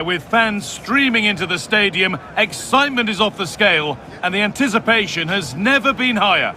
With fans streaming into the stadium, excitement is off the scale, and the anticipation has never been higher.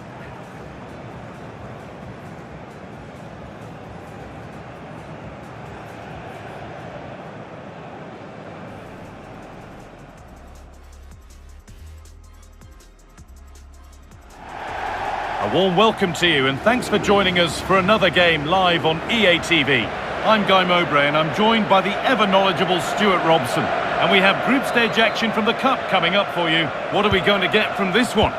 A warm welcome to you, and thanks for joining us for another game live on EA TV. I'm Guy Mowbray, and I'm joined by the ever-knowledgeable Stuart Robson. And we have group stage action from the Cup coming up for you. What are we going to get from this one?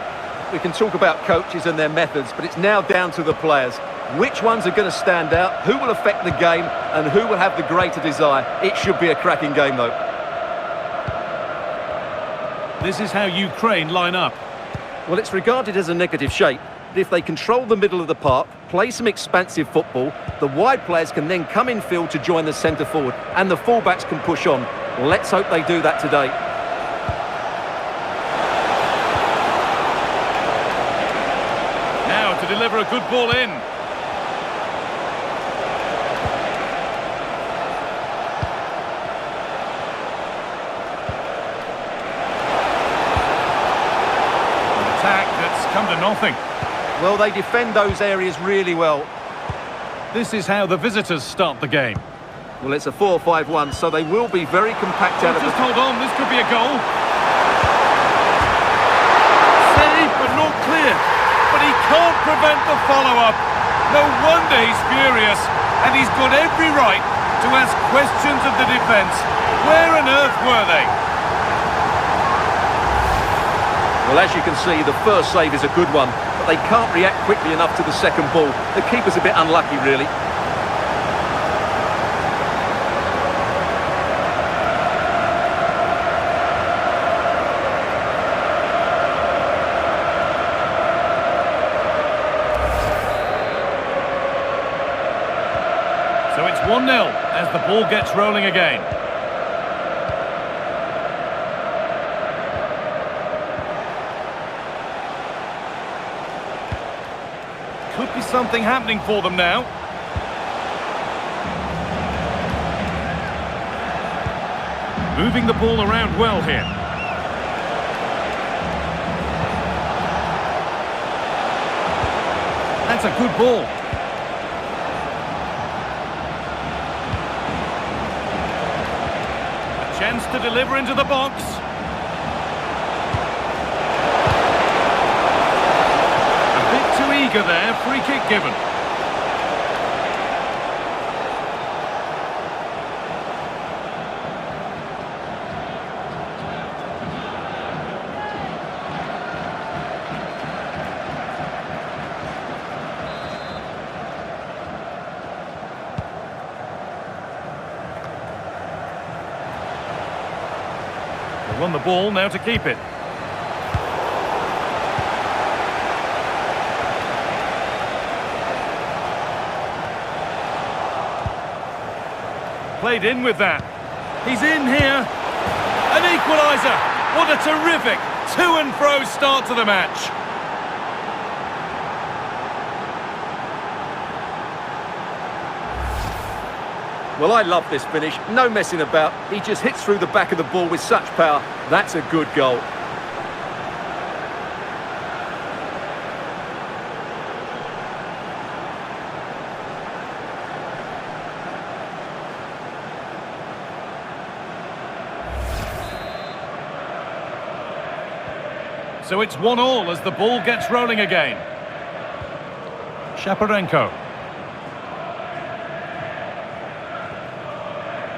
We can talk about coaches and their methods, but it's now down to the players. Which ones are going to stand out, who will affect the game, and who will have the greater desire? It should be a cracking game, though. This is how Ukraine line up. Well, it's regarded as a negative shape. If they control the middle of the park, play some expansive football, the wide players can then come in field to join the centre forward, and the fullbacks can push on. Let's hope they do that today. Now to deliver a good ball in. An attack that's come to nothing. Well, they defend those areas really well. This is how the visitors start the game. Well, it's a 4-5-1, so they will be very compact out of the... Just hold on, this could be a goal. Save, but not clear. But he can't prevent the follow-up. No wonder he's furious. And he's got every right to ask questions of the defence. Where on earth were they? Well, as you can see, the first save is a good one. They can't react quickly enough to the second ball. The keeper's a bit unlucky, really. So it's 1-0 as the ball gets rolling again. Could be something happening for them now. Moving the ball around well here. That's a good ball. A chance to deliver into the box. Eager there, free kick given. They won the ball, now to keep it. Played in with that. He's in here. An equaliser. What a terrific to and fro start to the match. Well, I love this finish. No messing about. He just hits through the back of the ball with such power. That's a good goal. So it's 1-1 as the ball gets rolling again. Shaparenko.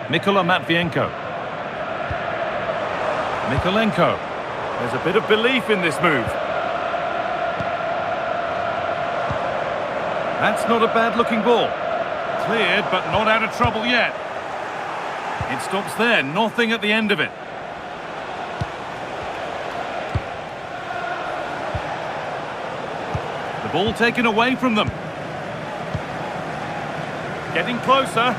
Mikola Matvienko. Mikolenko. There's a bit of belief in this move. That's not a bad-looking ball. Cleared, but not out of trouble yet. It stops there, nothing at the end of it. The ball taken away from them. Getting closer.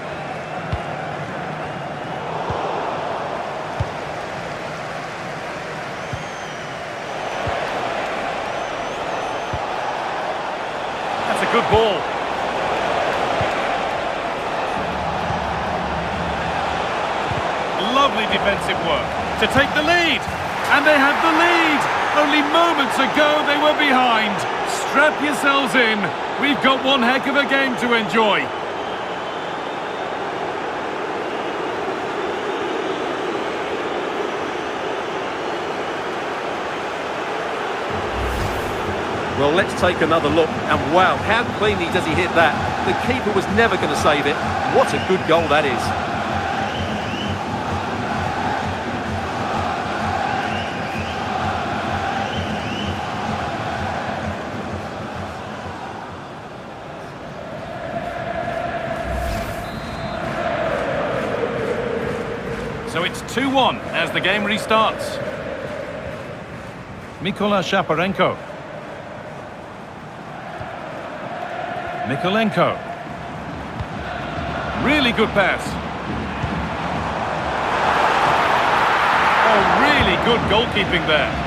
That's a good ball. Lovely defensive work to take the lead. And they have the lead. Only moments ago they were behind. Strap yourselves in. We've got one heck of a game to enjoy. Well, let's take another look. And wow, how cleanly does he hit that? The keeper was never going to save it. What a good goal that is. So it's 2-1 as the game restarts. Mykola Shaparenko. Mikolenko. Really good pass. Oh, really good goalkeeping there.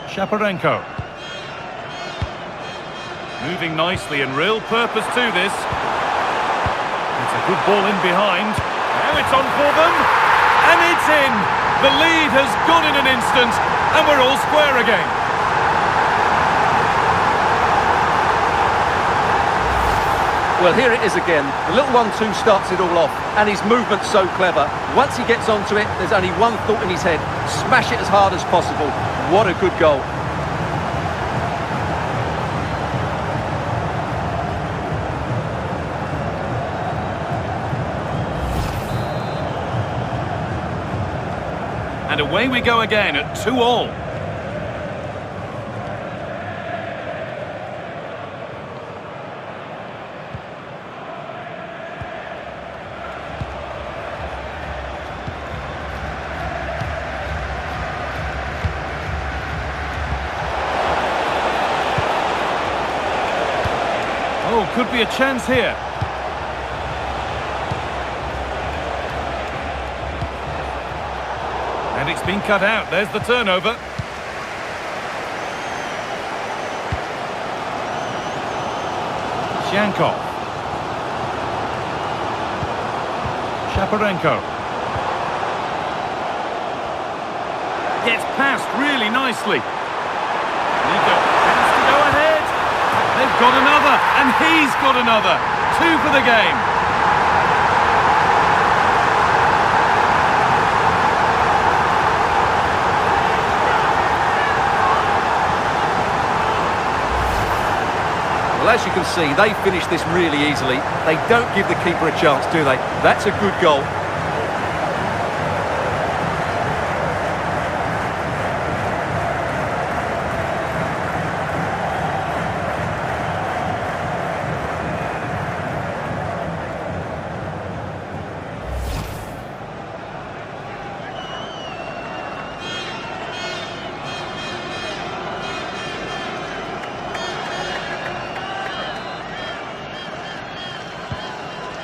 Shaparenko. Moving nicely and real purpose to this. It's a good ball in behind. Now it's on for them. And it's in. The lead has gone in an instant. And we're all square again. Well, here it is again. The little 1-2 starts it all off. And his movement's so clever. Once he gets onto it, there's only one thought in his head. Smash it as hard as possible. What a good goal. And away we go again at 2-2. Oh, could be a chance here. And it's been cut out. There's the turnover. Shankov. Shaparenko. Gets past really nicely. Nico has to go ahead. They've got another, and he's got another. 2 for the game. Well, as you can see, they finish this really easily. They don't give the keeper a chance, do they? That's a good goal.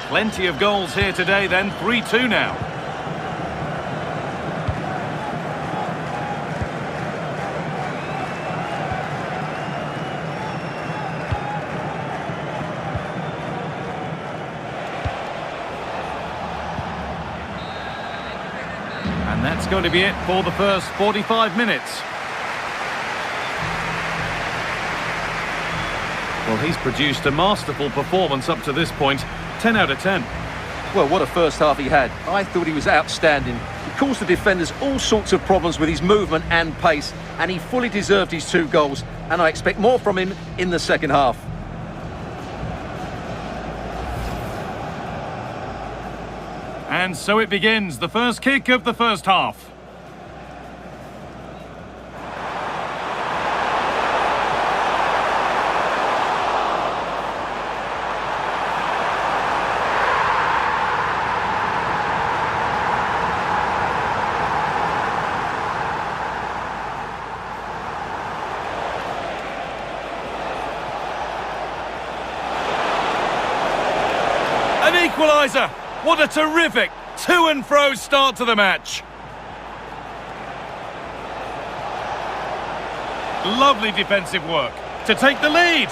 Plenty of goals here today then, 3-2 now. And that's going to be it for the first 45 minutes. Well, he's produced a masterful performance up to this point. 10 out of 10. Well, what a first half he had. I thought he was outstanding. He caused the defenders all sorts of problems with his movement and pace, and he fully deserved his 2 goals, and I expect more from him in the second half. And so it begins, the first kick of the first half. An equaliser! What a terrific to and fro start to the match. Lovely defensive work to take the lead.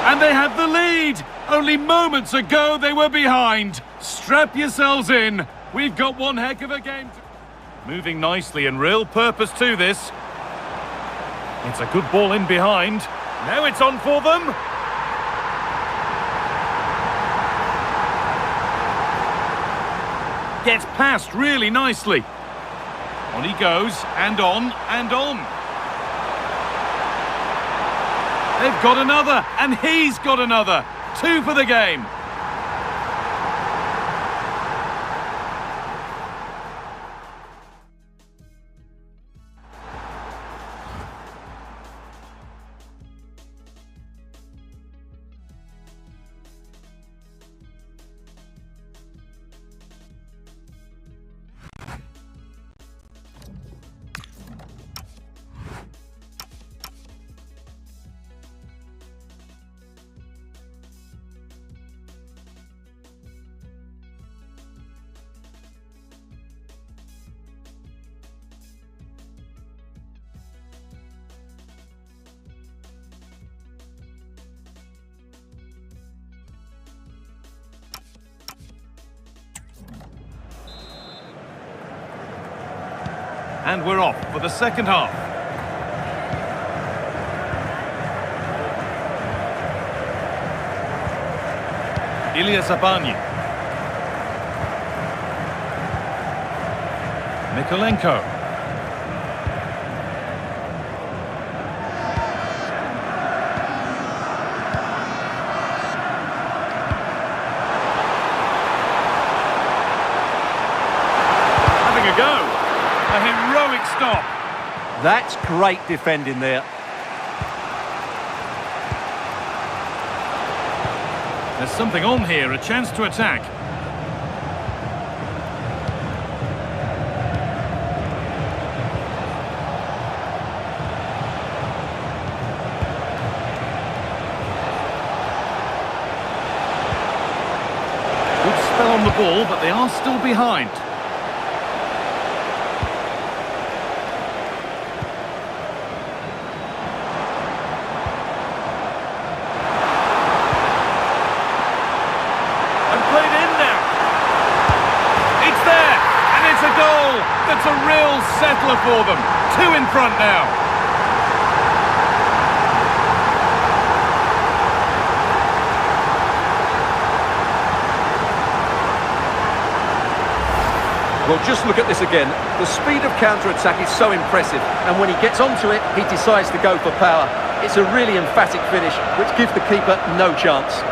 And they have the lead. Only moments ago they were behind. Strap yourselves in. We've got one heck of a game. Moving nicely and real purpose to this. It's a good ball in behind. Now it's on for them. Gets past really nicely. On he goes, and on, and on. They've got another, and he's got another. 2 for the game. And we're off for the second half. Ilyasabany. Mikolenko. Having a go. A heroic stop. That's great defending there. There's something on here, a chance to attack. Good spell on the ball, but they are still behind. That's a real settler for them. 2 in front now. Well, just look at this again. The speed of counter-attack is so impressive, and when he gets onto it, he decides to go for power. It's a really emphatic finish, which gives the keeper no chance.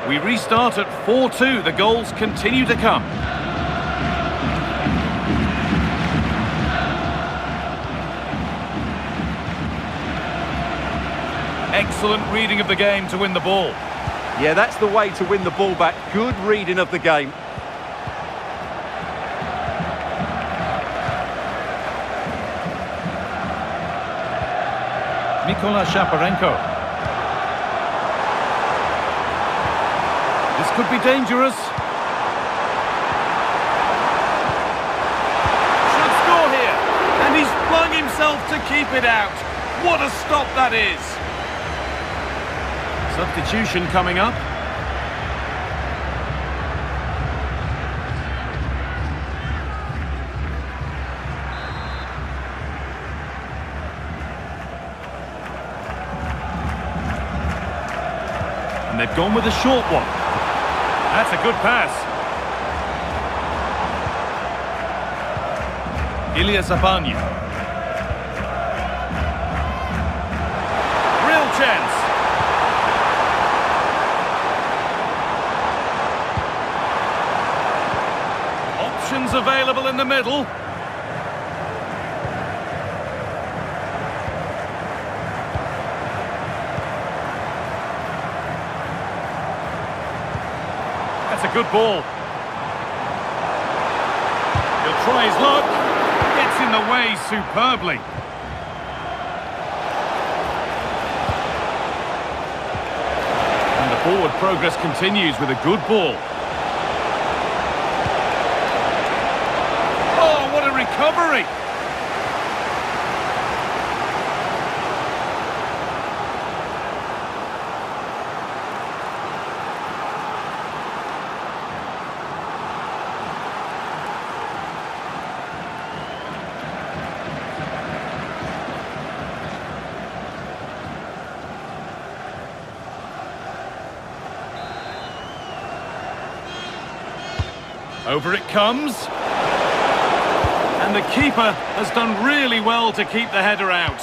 We restart at 4-2. The goals continue to come. Excellent reading of the game to win the ball. Yeah, that's the way to win the ball back. Good reading of the game. Nikola Shaparenko. This could be dangerous. Should score here. And he's flung himself to keep it out. What a stop that is. Substitution coming up. And they've gone with a short one. That's a good pass. Ilyasabany. Real chance. Options available in the middle. That's a good ball. He'll try his luck. Gets in the way superbly. Forward progress continues with a good ball. Oh, what a recovery! Over it comes. And the keeper has done really well to keep the header out.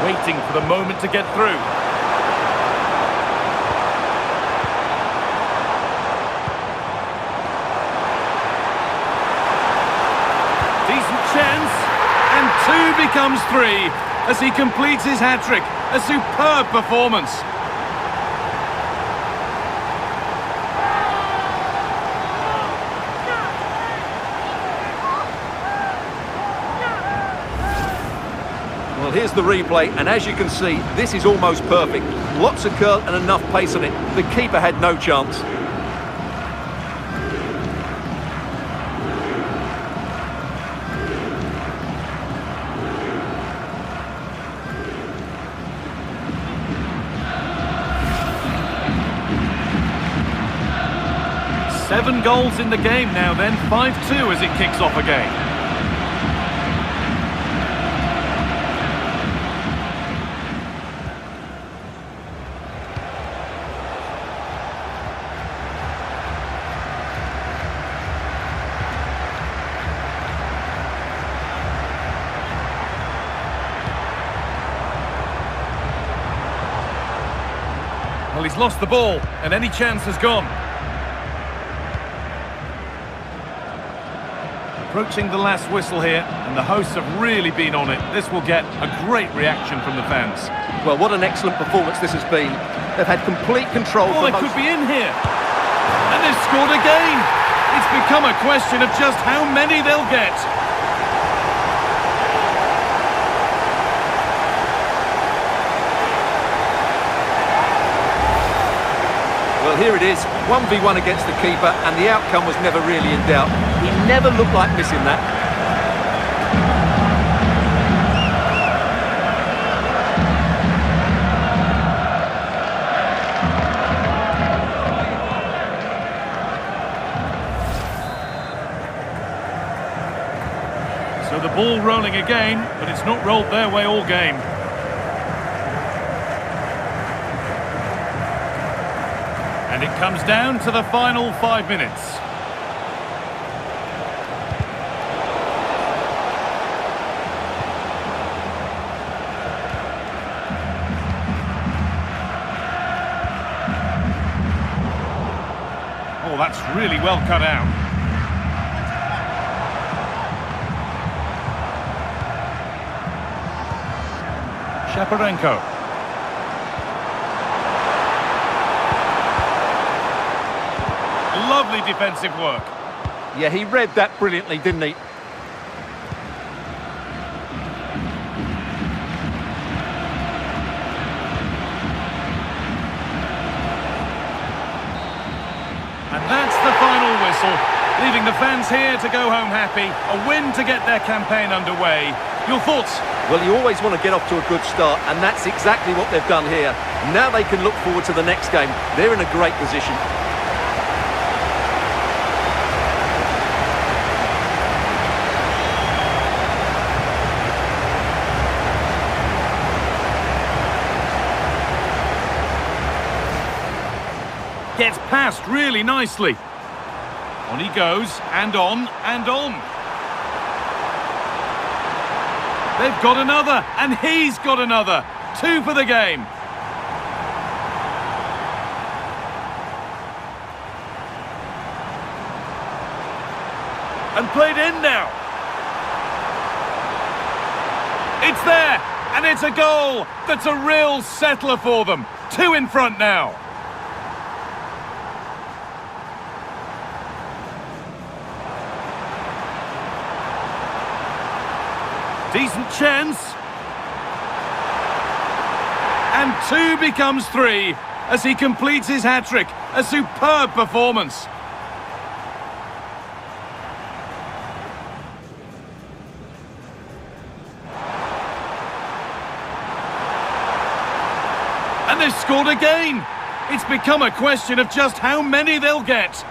Waiting for the moment to get through. Chance, and 2 becomes 3 as he completes his hat-trick. A superb performance. Well, here's the replay, and as you can see, this is almost perfect. Lots of curl and enough pace on it. The keeper had no chance. Seven goals in the game now then, 5-2 as it kicks off again. Well, he's lost the ball, and any chance has gone. Approaching the last whistle here, and the hosts have really been on it. This will get a great reaction from the fans. Well, what an excellent performance this has been. They've had complete control. Oh, they could be in here. And they've scored again. It's become a question of just how many they'll get. Well, here it is, 1v1 against the keeper, and the outcome was never really in doubt. He never looked like missing that. So the ball rolling again, but it's not rolled their way all game. And it comes down to the final 5 minutes. Oh, that's really well cut out. Shaparenko. Lovely defensive work. Yeah, he read that brilliantly, didn't he? And that's the final whistle, leaving the fans here to go home happy. A win to get their campaign underway. Your thoughts? Well, you always want to get off to a good start, and that's exactly what they've done here. Now they can look forward to the next game. They're in a great position. Gets past really nicely. On he goes, and on, and on. They've got another, and he's got another. 2 for the game. And played in now. It's there, And it's a goal that's a real settler for them. 2 in front now. Decent chance. And 2 becomes 3 as he completes his hat-trick. A superb performance. And they've scored again. It's become a question of just how many they'll get.